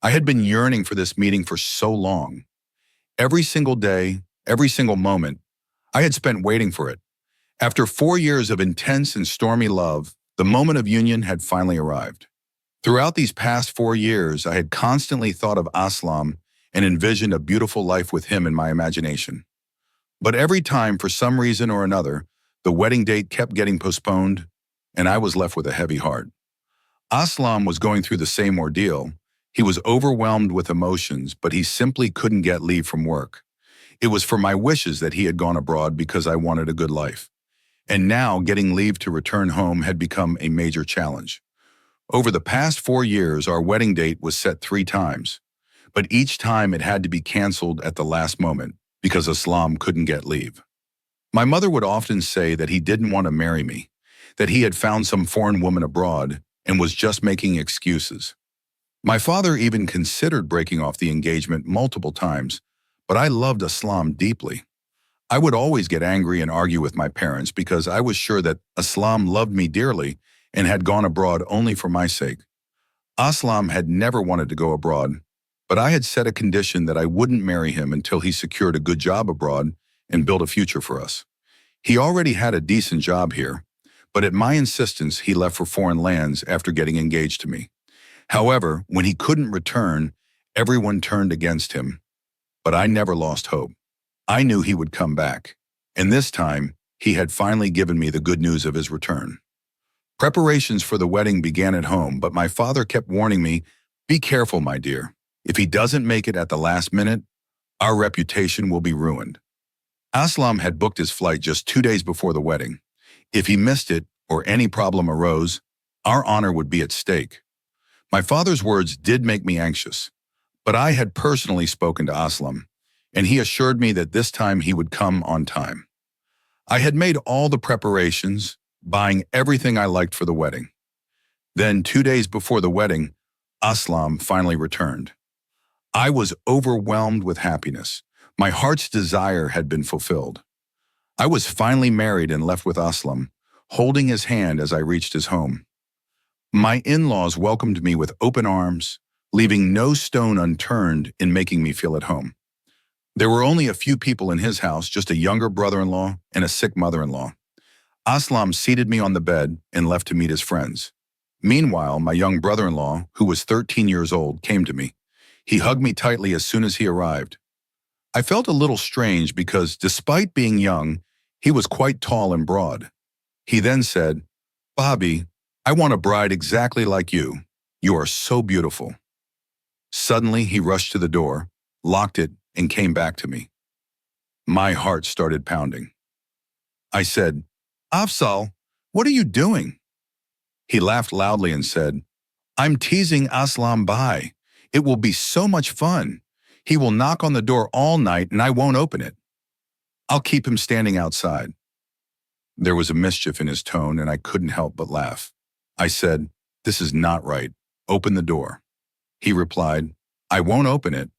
I had been yearning for this meeting for so long. Every single day, every single moment, I had spent waiting for it. After 4 years of intense and stormy love, the moment of union had finally arrived. Throughout these past 4 years, I had constantly thought of Aslam and envisioned a beautiful life with him in my imagination. But every time, for some reason or another, the wedding date kept getting postponed, and I was left with a heavy heart. Aslam was going through the same ordeal. He was overwhelmed with emotions, but he simply couldn't get leave from work. It was for my wishes that he had gone abroad because I wanted a good life. And now getting leave to return home had become a major challenge. Over the past 4 years, our wedding date was set 3 times, but each time it had to be canceled at the last moment because Aslam couldn't get leave. My mother would often say that he didn't want to marry me, that he had found some foreign woman abroad and was just making excuses. My father even considered breaking off the engagement multiple times, but I loved Aslam deeply. I would always get angry and argue with my parents because I was sure that Aslam loved me dearly and had gone abroad only for my sake. Aslam had never wanted to go abroad, but I had set a condition that I wouldn't marry him until he secured a good job abroad and built a future for us. He already had a decent job here, but at my insistence, he left for foreign lands after getting engaged to me. However, when he couldn't return, everyone turned against him. But I never lost hope. I knew he would come back, and this time, he had finally given me the good news of his return. Preparations for the wedding began at home, but my father kept warning me, "Be careful, my dear. If he doesn't make it at the last minute, our reputation will be ruined." Aslam had booked his flight just 2 days before the wedding. If he missed it or any problem arose, our honor would be at stake. My father's words did make me anxious, but I had personally spoken to Aslam, and he assured me that this time he would come on time. I had made all the preparations, buying everything I liked for the wedding. Then, 2 days before the wedding, Aslam finally returned. I was overwhelmed with happiness. My heart's desire had been fulfilled. I was finally married and left with Aslam, holding his hand as I reached his home. My in-laws welcomed me with open arms, leaving no stone unturned in making me feel at home. There were only a few people in his house, just a younger brother-in-law and a sick mother-in-law. Aslam seated me on the bed and left to meet his friends. Meanwhile, my young brother-in-law, who was 13 years old, came to me. He hugged me tightly as soon as he arrived. I felt a little strange because, despite being young, he was quite tall and broad. He then said, "Bobby, I want a bride exactly like you. You are so beautiful." Suddenly, he rushed to the door, locked it, and came back to me. My heart started pounding. I said, "Afzal, what are you doing?" He laughed loudly and said, "I'm teasing Aslam Bhai. It will be so much fun. He will knock on the door all night and I won't open it. I'll keep him standing outside." There was a mischief in his tone and I couldn't help but laugh. I said, "This is not right. Open the door." He replied, "I won't open it.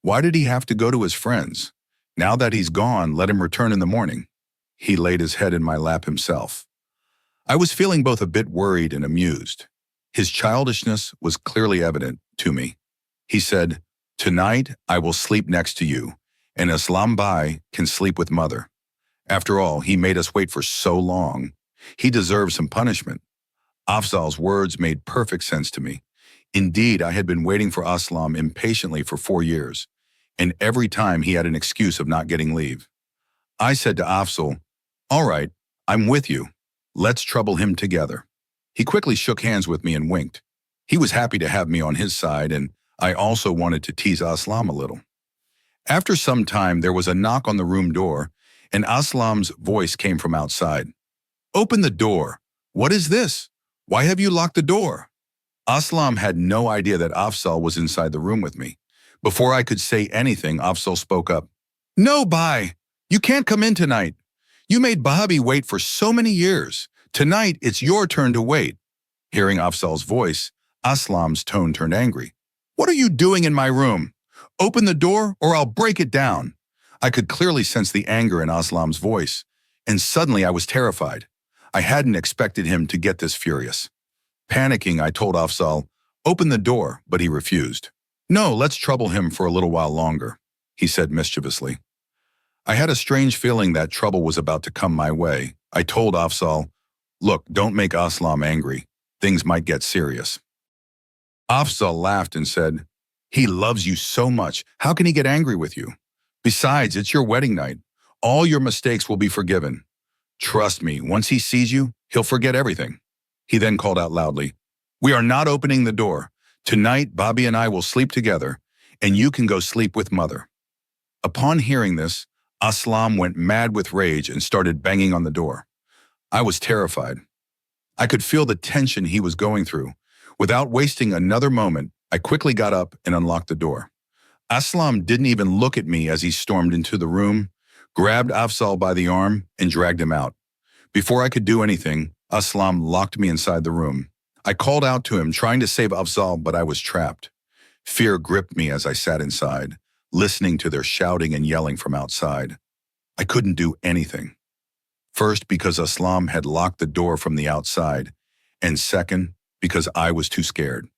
Why did he have to go to his friends? Now that he's gone, let him return in the morning." He laid his head in my lap himself. I was feeling both a bit worried and amused. His childishness was clearly evident to me. He said, "Tonight I will sleep next to you, and Aslam Bhai can sleep with mother. After all, he made us wait for so long. He deserves some punishment." Afzal's words made perfect sense to me. Indeed, I had been waiting for Aslam impatiently for 4 years, and every time he had an excuse of not getting leave. I said to Afzal, "All right, I'm with you. Let's trouble him together." He quickly shook hands with me and winked. He was happy to have me on his side, and I also wanted to tease Aslam a little. After some time, there was a knock on the room door, and Aslam's voice came from outside. "Open the door. What is this? Why have you locked the door?" Aslam had no idea that Afzal was inside the room with me. Before I could say anything, Afzal spoke up. "No, Bhai, you can't come in tonight. You made Bobby wait for so many years. Tonight, it's your turn to wait." Hearing Afzal's voice, Aslam's tone turned angry. "What are you doing in my room? Open the door or I'll break it down." I could clearly sense the anger in Aslam's voice, and suddenly I was terrified. I hadn't expected him to get this furious. Panicking, I told Afzal, "Open the door," but he refused. No, let's trouble him for a little while longer, he said mischievously. I had a strange feeling that trouble was about to come my way. I told Afzal, look, don't make Aslam angry. Things might get serious. Afzal laughed and said, he loves you so much. How can he get angry with you? Besides, it's your wedding night. All your mistakes will be forgiven. Trust me, once he sees you, he'll forget everything. He then called out loudly, we are not opening the door. Tonight, Bobby and I will sleep together, and you can go sleep with Mother. Upon hearing this, Aslam went mad with rage and started banging on the door. I was terrified. I could feel the tension he was going through. Without wasting another moment, I quickly got up and unlocked the door. Aslam didn't even look at me as he stormed into the room, grabbed Afzal by the arm, and dragged him out. Before I could do anything, Aslam locked me inside the room. I called out to him, trying to save Afzal, but I was trapped. Fear gripped me as I sat inside, listening to their shouting and yelling from outside. I couldn't do anything. First, because Aslam had locked the door from the outside, and second, because I was too scared.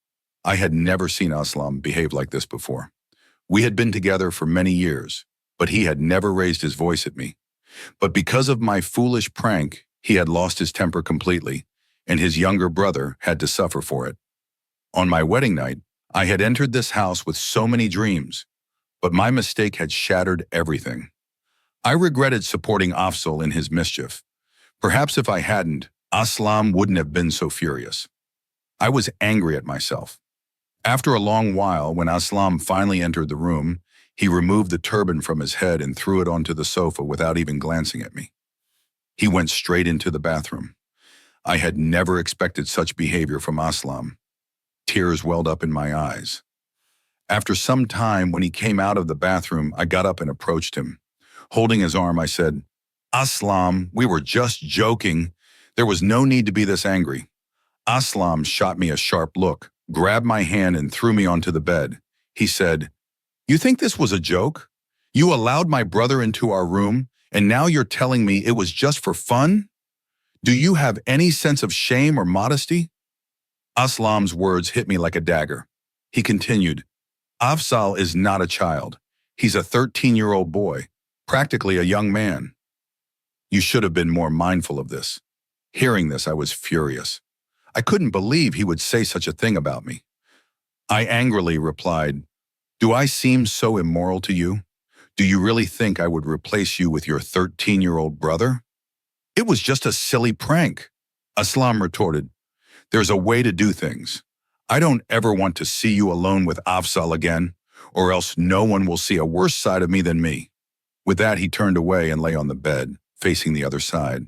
I had never seen Aslam behave like this before. We had been together for many years, but he had never raised his voice at me. But because of my foolish prank, he had lost his temper completely, and his younger brother had to suffer for it. On my wedding night, I had entered this house with so many dreams, but my mistake had shattered everything. I regretted supporting Afzal in his mischief. Perhaps if I hadn't, Aslam wouldn't have been so furious. I was angry at myself. After a long while, when Aslam finally entered the room, he removed the turban from his head and threw it onto the sofa without even glancing at me. He went straight into the bathroom. I had never expected such behavior from Aslam. Tears welled up in my eyes. After some time, when he came out of the bathroom, I got up and approached him. Holding his arm, I said, Aslam, we were just joking. There was no need to be this angry. Aslam shot me a sharp look, grabbed my hand and threw me onto the bed. He said, you think this was a joke? You allowed my brother into our room, and now you're telling me it was just for fun? Do you have any sense of shame or modesty? Aslam's words hit me like a dagger. He continued, Afzal is not a child. He's a 13-year-old boy, practically a young man. You should have been more mindful of this. Hearing this, I was furious. I couldn't believe he would say such a thing about me. I angrily replied, do I seem so immoral to you? Do you really think I would replace you with your 13-year-old brother? It was just a silly prank. Aslam retorted, there's a way to do things. I don't ever want to see you alone with Afzal again, or else no one will see a worse side of me than me. With that, he turned away and lay on the bed, facing the other side.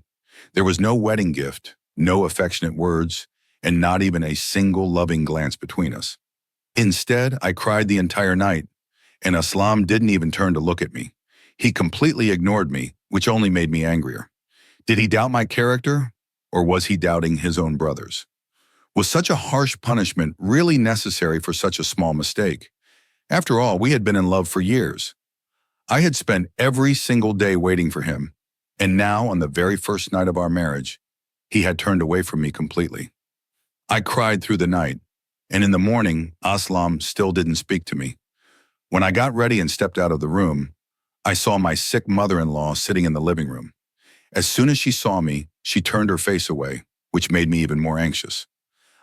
There was no wedding gift, no affectionate words, and not even a single loving glance between us. Instead, I cried the entire night, and Aslam didn't even turn to look at me. He completely ignored me, which only made me angrier. Did he doubt my character, or was he doubting his own brothers? Was such a harsh punishment really necessary for such a small mistake? After all, we had been in love for years. I had spent every single day waiting for him, and now, on the very first night of our marriage, he had turned away from me completely. I cried through the night, and in the morning, Aslam still didn't speak to me. When I got ready and stepped out of the room, I saw my sick mother-in-law sitting in the living room. As soon as she saw me, she turned her face away, which made me even more anxious.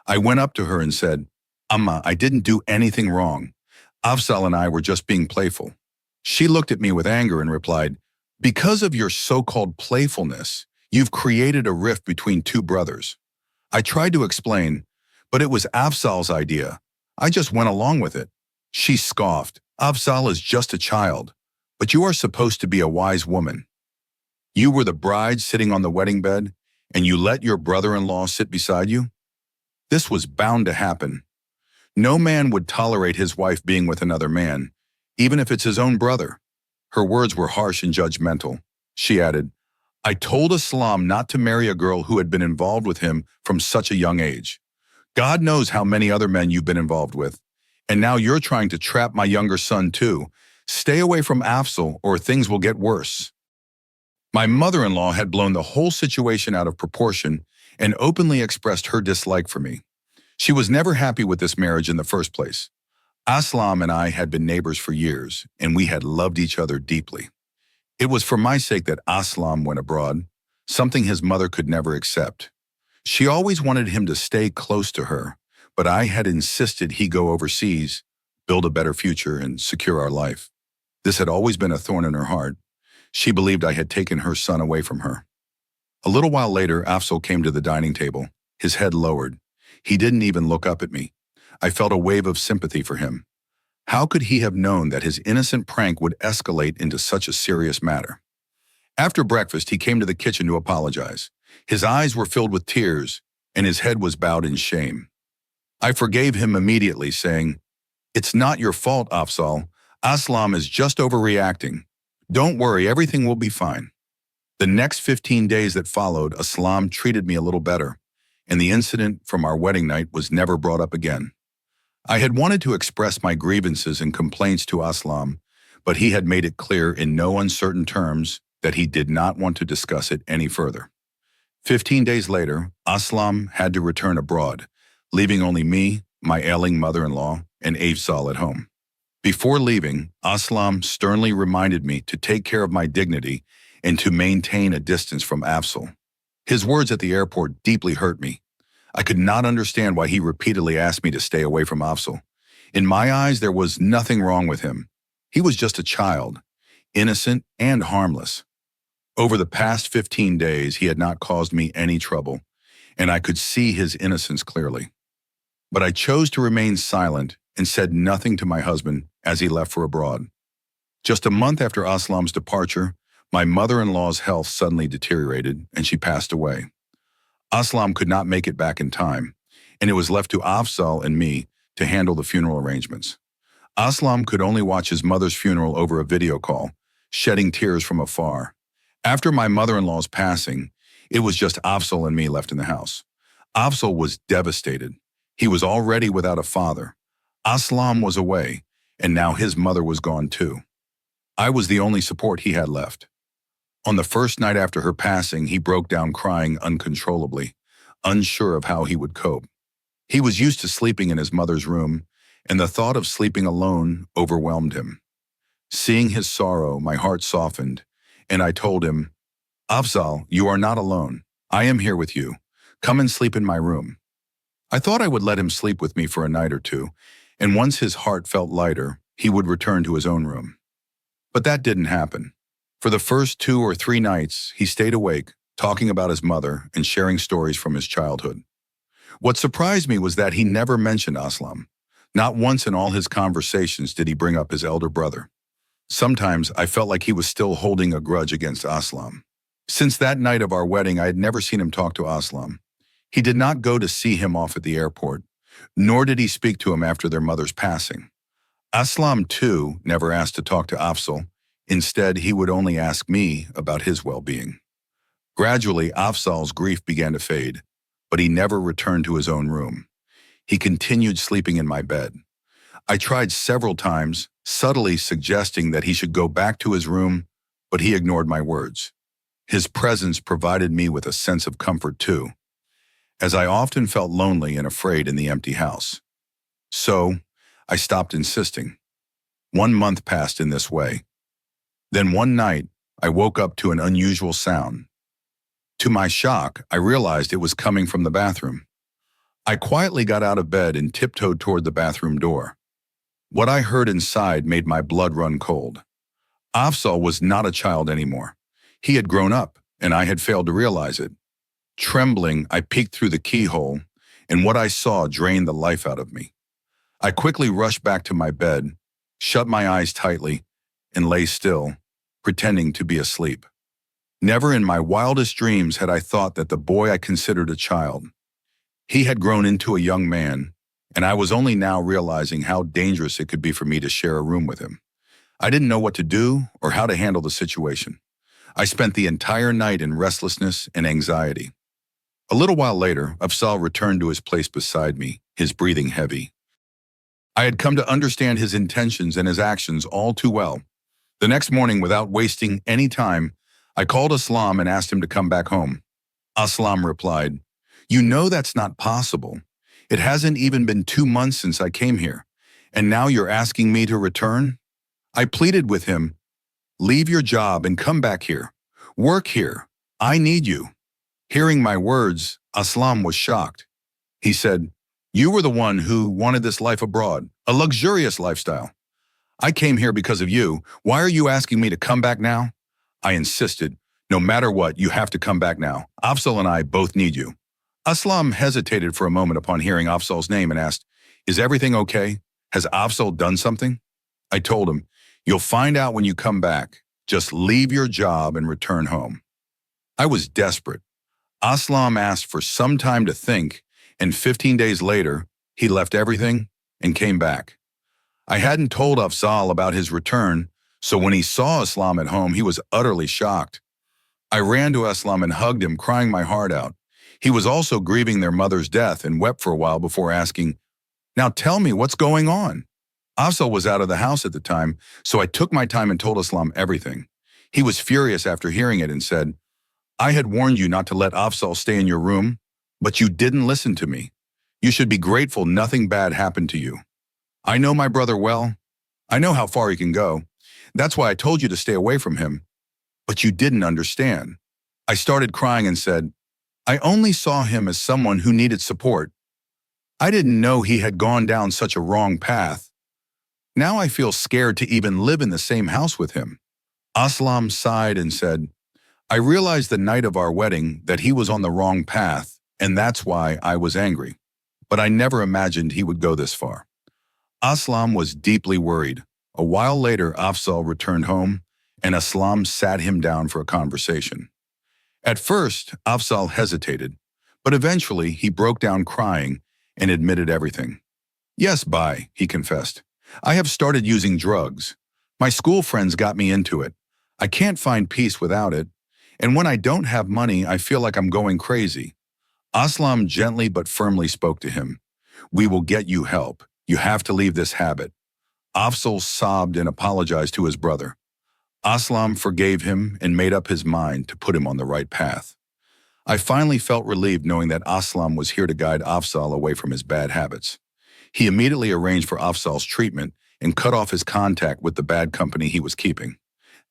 I went up to her and said, Amma, I didn't do anything wrong. Afzal and I were just being playful. She looked at me with anger and replied, because of your so-called playfulness, you've created a rift between two brothers. I tried to explain, but it was Afzal's idea. I just went along with it. She scoffed, Afzal is just a child, but you are supposed to be a wise woman. You were the bride sitting on the wedding bed, and you let your brother-in-law sit beside you? This was bound to happen. No man would tolerate his wife being with another man, even if it's his own brother. Her words were harsh and judgmental. She added, I told Aslam not to marry a girl who had been involved with him from such a young age. God knows how many other men you've been involved with, and now you're trying to trap my younger son too. Stay away from Afzal or things will get worse. My mother-in-law had blown the whole situation out of proportion and openly expressed her dislike for me. She was never happy with this marriage in the first place. Aslam and I had been neighbors for years, and we had loved each other deeply. It was for my sake that Aslam went abroad, something his mother could never accept. She always wanted him to stay close to her, but I had insisted he go overseas, build a better future, and secure our life. This had always been a thorn in her heart. She believed I had taken her son away from her. A little while later, Afzal came to the dining table, his head lowered. He didn't even look up at me. I felt a wave of sympathy for him. How could he have known that his innocent prank would escalate into such a serious matter? After breakfast, he came to the kitchen to apologize. His eyes were filled with tears, and his head was bowed in shame. I forgave him immediately, saying, "It's not your fault, Afzal. Aslam is just overreacting. Don't worry, everything will be fine." The next 15 days that followed, Aslam treated me a little better, and the incident from our wedding night was never brought up again. I had wanted to express my grievances and complaints to Aslam, but he had made it clear in no uncertain terms that he did not want to discuss it any further. 15 days later, Aslam had to return abroad, leaving only me, my ailing mother-in-law, and Afzal at home. Before leaving, Aslam sternly reminded me to take care of my dignity and to maintain a distance from Afzal. His words at the airport deeply hurt me. I could not understand why he repeatedly asked me to stay away from Afzal. In my eyes, there was nothing wrong with him. He was just a child, innocent and harmless. Over the past 15 days, he had not caused me any trouble, and I could see his innocence clearly. But I chose to remain silent and said nothing to my husband as he left for abroad. Just a month after Aslam's departure, my mother-in-law's health suddenly deteriorated and she passed away. Aslam could not make it back in time, and it was left to Afzal and me to handle the funeral arrangements. Aslam could only watch his mother's funeral over a video call, shedding tears from afar. After my mother-in-law's passing, it was just Afzal and me left in the house. Afzal was devastated. He was already without a father. Aslam was away, and now his mother was gone too. I was the only support he had left. On the first night after her passing, he broke down crying uncontrollably, unsure of how he would cope. He was used to sleeping in his mother's room, and the thought of sleeping alone overwhelmed him. Seeing his sorrow, my heart softened, and I told him, "Afzal, you are not alone. I am here with you. Come and sleep in my room." I thought I would let him sleep with me for a night or two, and once his heart felt lighter, he would return to his own room. But that didn't happen. For the first 2 or 3 nights, he stayed awake, talking about his mother and sharing stories from his childhood. What surprised me was that he never mentioned Aslam. Not once in all his conversations did he bring up his elder brother. Sometimes I felt like he was still holding a grudge against Aslam. Since that night of our wedding, I had never seen him talk to Aslam. He did not go to see him off at the airport, nor did he speak to him after their mother's passing. Aslam, too, never asked to talk to Afzal. Instead, he would only ask me about his well-being. Gradually, Afzal's grief began to fade, but he never returned to his own room. He continued sleeping in my bed. I tried several times, subtly suggesting that he should go back to his room, but he ignored my words. His presence provided me with a sense of comfort too, as I often felt lonely and afraid in the empty house. So, I stopped insisting. 1 month passed in this way. Then one night, I woke up to an unusual sound. To my shock, I realized it was coming from the bathroom. I quietly got out of bed and tiptoed toward the bathroom door. What I heard inside made my blood run cold. Afzal was not a child anymore. He had grown up, and I had failed to realize it. Trembling, I peeked through the keyhole, and what I saw drained the life out of me. I quickly rushed back to my bed, shut my eyes tightly, and lay still, pretending to be asleep. Never in my wildest dreams had I thought that the boy I considered a child. He had grown into a young man, and I was only now realizing how dangerous it could be for me to share a room with him. I didn't know what to do or how to handle the situation. I spent the entire night in restlessness and anxiety. A little while later, Afzal returned to his place beside me, his breathing heavy. I had come to understand his intentions and his actions all too well. The next morning, without wasting any time, I called Aslam and asked him to come back home. Aslam replied, "You know that's not possible. It hasn't even been 2 months since I came here, And now you're asking me to return? I pleaded with him, leave your job and come back here. Work here. I need you. Hearing my words, Aslam was shocked. He said, you were the one who wanted this life abroad, a luxurious lifestyle. I came here because of you. Why are you asking me to come back now? I insisted, no matter what, you have to come back now. Afzal and I both need you. Aslam hesitated for a moment upon hearing Afzal's name and asked, is everything okay? Has Afzal done something? I told him, you'll find out when you come back. Just leave your job and return home. I was desperate. Aslam asked for some time to think, and 15 days later, he left everything and came back. I hadn't told Afzal about his return, so when he saw Aslam at home, he was utterly shocked. I ran to Aslam and hugged him, crying my heart out. He was also grieving their mother's death and wept for a while before asking, now tell me what's going on. Afzal was out of the house at the time, so I took my time and told Aslam everything. He was furious after hearing it and said, I had warned you not to let Afzal stay in your room, but you didn't listen to me. You should be grateful nothing bad happened to you. I know my brother well. I know how far he can go. That's why I told you to stay away from him. But you didn't understand. I started crying and said, I only saw him as someone who needed support. I didn't know he had gone down such a wrong path. Now I feel scared to even live in the same house with him. Aslam sighed and said, I realized the night of our wedding that he was on the wrong path, and that's why I was angry. But I never imagined he would go this far. Aslam was deeply worried. A while later, Afzal returned home, and Aslam sat him down for a conversation. At first, Afzal hesitated, but eventually he broke down crying and admitted everything. Yes, Bai, he confessed. I have started using drugs. My school friends got me into it. I can't find peace without it. And when I don't have money, I feel like I'm going crazy. Aslam gently but firmly spoke to him. We will get you help. You have to leave this habit. Afzal sobbed and apologized to his brother. Aslam forgave him and made up his mind to put him on the right path. I finally felt relieved knowing that Aslam was here to guide Afzal away from his bad habits. He immediately arranged for Afzal's treatment and cut off his contact with the bad company he was keeping.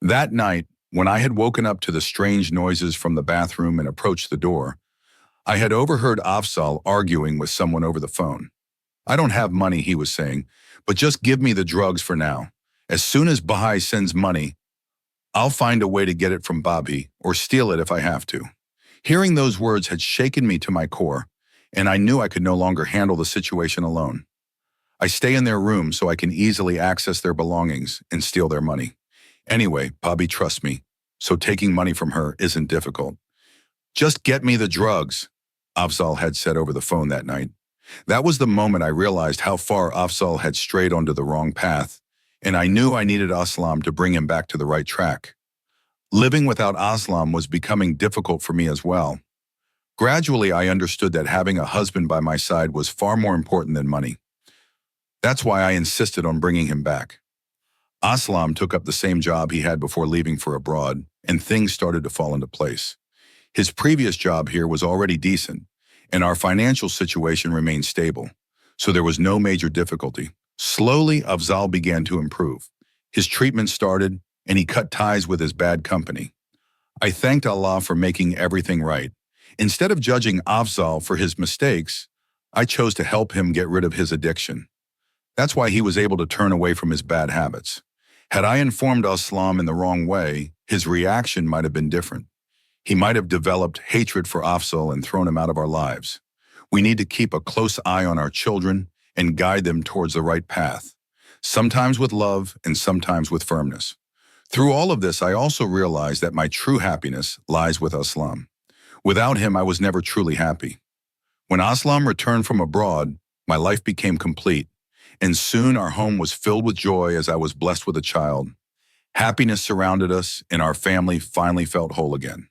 That night, when I had woken up to the strange noises from the bathroom and approached the door, I had overheard Afzal arguing with someone over the phone. I don't have money, he was saying, but just give me the drugs for now. As soon as Bahai sends money, I'll find a way to get it from Bobby or steal it if I have to. Hearing those words had shaken me to my core, and I knew I could no longer handle the situation alone. I stay in their room so I can easily access their belongings and steal their money. Anyway, Bobby trusts me, so taking money from her isn't difficult. Just get me the drugs, Afzal had said over the phone that night. That was the moment I realized how far Afzal had strayed onto the wrong path, and I knew I needed Aslam to bring him back to the right track. Living without Aslam was becoming difficult for me as well. Gradually, I understood that having a husband by my side was far more important than money. That's why I insisted on bringing him back. Aslam took up the same job he had before leaving for abroad, and things started to fall into place. His previous job here was already decent, and our financial situation remained stable, so there was no major difficulty. Slowly, Afzal began to improve. His treatment started, and he cut ties with his bad company. I thanked Allah for making everything right. Instead of judging Afzal for his mistakes, I chose to help him get rid of his addiction. That's why he was able to turn away from his bad habits. Had I informed Aslam in the wrong way, his reaction might have been different. He might have developed hatred for Afzal and thrown him out of our lives. We need to keep a close eye on our children and guide them towards the right path, sometimes with love and sometimes with firmness. Through all of this, I also realized that my true happiness lies with Aslam. Without him, I was never truly happy. When Aslam returned from abroad, my life became complete, and soon our home was filled with joy as I was blessed with a child. Happiness surrounded us, and our family finally felt whole again.